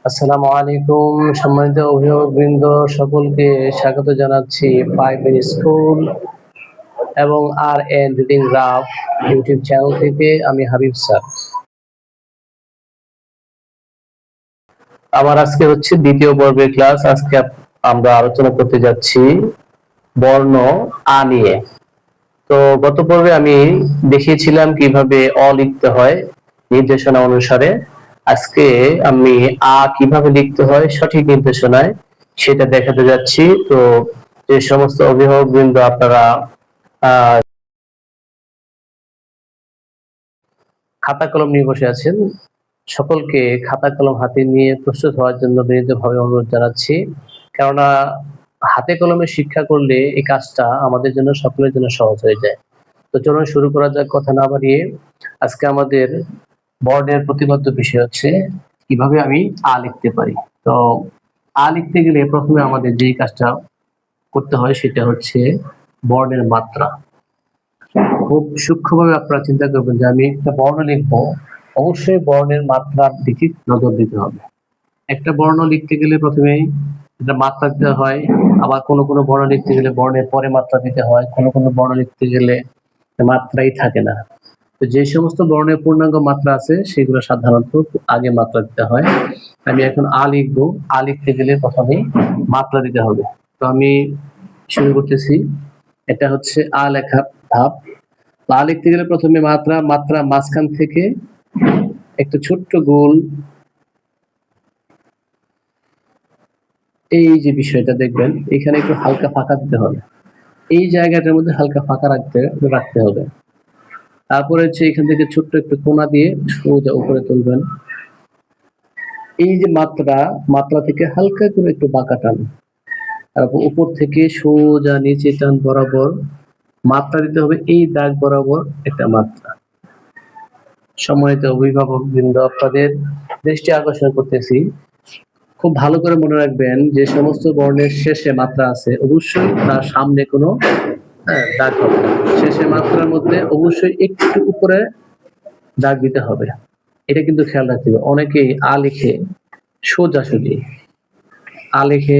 আসসালামু আলাইকুম সম্মানিত অভিভাবকবৃন্দ, সকলকে স্বাগত জানাচ্ছি প্রাইমারি স্কুল এবং আর এন রিডিং রাফ ইউটিউব চ্যানেল থেকে। আমি হাবিব স্যার। আমার আজকে হচ্ছে দ্বিতীয় পর্বের ক্লাস। আজকে আমরা আলোচনা করতে যাচ্ছি বর্ণ আ নিয়ে। তো গত পর্বে আমি দেখিয়েছিলাম কিভাবে অ লিখতে হয় নির্দেশনা অনুসারে। আজকে আমি আ কিভাবে লিখতে হয় সঠিক নির্দেশনায় সেটা দেখাতে যাচ্ছি। তো যে সমস্ত অভিভাবক বৃন্দ আপনারা খাতা কলম নিয়ে বসে আছেন, সকলকে খাতা কলম হাতে নিয়ে প্রস্তুত হওয়ার জন্য বিনীতভাবে অনুরোধ জানাচ্ছি। কেননা হাতে কলমে শিক্ষা করলে এই কাজটা আমাদের জন্য সকলের জন্য সহজ হয়ে যায়। তো চলুন শুরু করা যাক কথা না বাড়িয়ে। আজকে আমাদের বর্ণের প্রতিপাদ্য বিষয় হচ্ছে কিভাবে আমি আ লিখতে পারি। তো আ লিখতে গেলে প্রথমে আমাদের যেই কাজটা করতে হয় সেটা হচ্ছে বর্ণের মাত্রা। খুব সূক্ষ্মভাবে আপনারা চিন্তা করবেন যে আমি একটা বর্ণ লিখবো, অবশ্যই বর্ণের মাত্রার দিকে নজর দিতে হবে। একটা বর্ণ লিখতে গেলে প্রথমেই একটা মাত্রা দিতে হয়, আবার কোনো কোনো বর্ণ লিখতে গেলে বর্ণের পরে মাত্রা দিতে হয়, কোনো কোনো বর্ণ লিখতে গেলে মাত্রাই থাকে না। তো যে সমস্ত বর্ণের পূর্ণাঙ্গ মাত্রা আছে সেগুলো সাধারণত আগে মাত্রা দিতে হয়। আমি এখন আ লিখবো, আ লিখতে গেলে প্রথমেই মাত্রা দিতে হবে। তো আমি শুরু করতেছি। এটা হচ্ছে আ লেখার ধাপ। আ লিখতে গেলে প্রথমে মাত্রা মাঝখান থেকে একটা ছোট্ট গোল, এই যে বিষয়টা দেখবেন এখানে একটু হালকা ফাঁকা দিতে হবে, এই জায়গাটার মধ্যে হালকা ফাঁকা রাখতে হবে। তারপরে হচ্ছে এখান থেকে ছোট্ট একটু কোনা দিয়ে সোজা উপরে তুলবেন। এই যে মাত্রা থেকে হালকা করে একটু বাঁকা টান, তারপর উপর থেকে সোজা নিচে টান বরাবর মাত্রা দিতে হবে। এই দাগ বরাবর একটা মাত্রা। সম্মানিত অভিভাবক বৃন্দ, আপনাদের দৃষ্টি আকর্ষণ করতেছি, খুব ভালো করে মনে রাখবেন যে সমস্ত বর্ণের শেষে মাত্রা আছে অবশ্যই তার সামনে কোনো দাগ হবে না। শেষে মাত্রার মধ্যে অবশ্যই একটু উপরে দাগ দিতে হবে, এটা কিন্তু খেয়াল রাখতে হবে। অনেকেই আ লিখে সোজাসুজি আ লিখে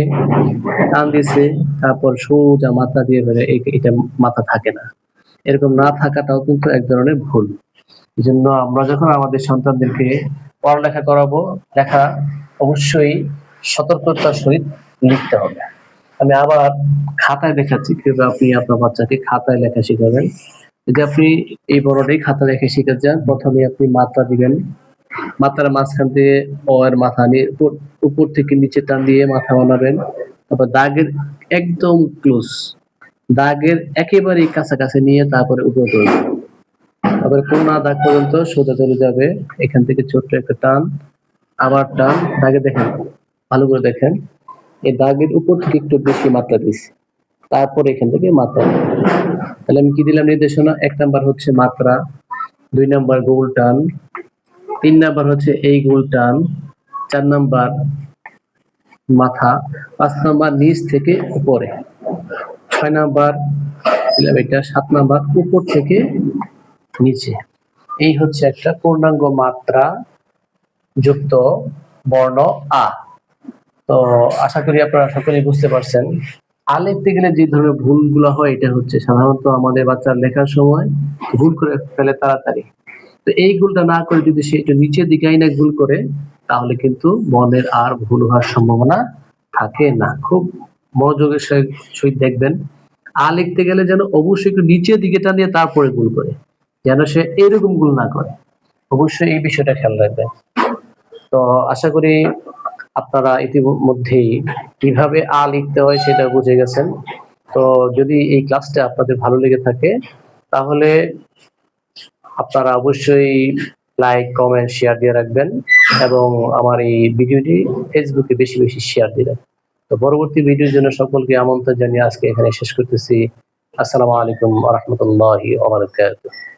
টান দিছে, তারপর সোজা মাথা দিয়ে ধরে এটা মাথা থাকে না। এরকম না থাকাটাও কিন্তু এক ধরনের ভুল। এই জন্য আমরা যখন আমাদের সন্তানদেরকে পড়ালেখা করাবো, লেখা অবশ্যই সতর্কতার সহিত লিখতে হবে। আমি আবার খাতায় দেখাচ্ছি কিভাবে আপনি আপনার বাচ্চাকে খাতায় লেখা শিখাবেন। যদি আপনি এই বড়টাই খাতা লেখা শিখে যান, প্রথমে আপনি মাত্রা দিবেন, মাথার মাঝখান থেকে অ এর মাথা নিয়ে উপর থেকে নিচে টান দিয়ে মাথা বানাবেন। তারপর দাগের একদম ক্লোজ, দাগের একেবারেই কাছাকাছি নিয়ে তারপরে উপরে তুলবেন। তারপরে কোনা দাগ পর্যন্ত সোজা চলে যাবে। এখান থেকে ছোট্ট একটা টান, আবার টান, দাগে দেখেন, ভালো করে দেখেন, এই দাগের উপর থেকে একটু বেশি মাত্রা দিচ্ছি, তারপরে এখান থেকে মাত্রা। তাহলে আমি কি দিলাম নির্দেশনা? 1 নাম্বার হচ্ছে মাত্রা, 2 নাম্বার গোল টান, 3 নাম্বার হচ্ছে এই গোল টান, 4 নাম্বার মাথা, 5 নাম্বার নিচ থেকে উপরে, 6 নাম্বার দিলাম এটা, 7 নাম্বার উপর থেকে নিচে। এই হচ্ছে একটা পূর্ণাঙ্গ মাত্রা যুক্ত বর্ণ আ। তো আশা করি আপনারা সকলেই বুঝতে পারছেন। আ লিখতে গেলে যে ধরনের ভুলগুলো হয় এটা হচ্ছে সাধারণত আমাদের বাচ্চার লেখার সময় ভুল করে ফেলে তাড়াতাড়ি। তো এই ভুলটা না করে যদি সে একটু নিচের দিকে আইনা ভুল করে, তাহলে কিন্তু বর্ণের আর ভুল হওয়ার সম্ভাবনা থাকে না। খুব মনোযোগের সহিত দেখবেন, আ লিখতে গেলে যেন অবশ্যই একটু নিচের দিকে টান দিয়ে তারপরে ভুল করে, যেন সে এরকম ভুল না করে। অবশ্যই এই বিষয়টা খেয়াল রাখবেন। তো আশা করি আপনারা ইতিমধ্যেই কিভাবে আ লিখতে হয় সেটা বুঝে গেছেন। তো যদি এই ক্লাসটা আপনাদের ভালো লেগে থাকে তাহলে আপনারা অবশ্যই লাইক, কমেন্ট, শেয়ার দিয়ে রাখবেন এবং আমার এই ভিডিওটি ফেসবুকে বেশি বেশি শেয়ার দিবেন। তো পরবর্তী ভিডিওর জন্য সকলকে আমন্ত্রণ জানিয়ে আজকে এখানে শেষ করতেছি। আসসালামু আলাইকুম ওয়া রাহমাতুল্লাহি ওয়া বারাকাতুহু।